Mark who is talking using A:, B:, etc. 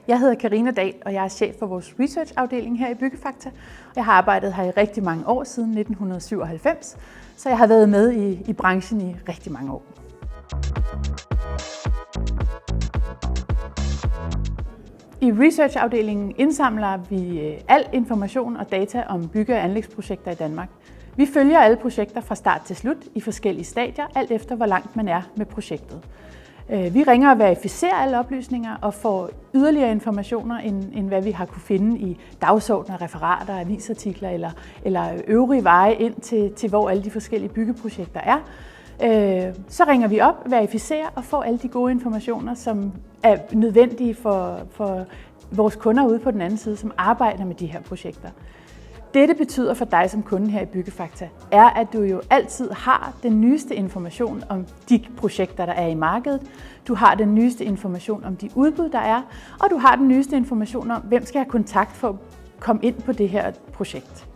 A: Jeg hedder Karina Dahl, og jeg er chef for vores research-afdeling her i Byggefakta. Jeg har arbejdet her i rigtig mange år, siden 1997, så jeg har været med i branchen i rigtig mange år. I research-afdelingen indsamler vi al information og data om bygge- og anlægsprojekter i Danmark. Vi følger alle projekter fra start til slut i forskellige stadier, alt efter hvor langt man er med projektet. Vi ringer og verificerer alle oplysninger og får yderligere informationer, end hvad vi har kunne finde i dagsordener, referater, avisartikler eller øvrige veje ind til hvor alle de forskellige byggeprojekter er. Så ringer vi op, verificerer og får alle de gode informationer, som er nødvendige for vores kunder ude på den anden side, som arbejder med de her projekter. Det betyder for dig som kunde her i Byggefakta, er, at du jo altid har den nyeste information om de projekter, der er i markedet. Du har den nyeste information om de udbud, der er, og du har den nyeste information om, hvem skal have kontakt for at komme ind på det her projekt.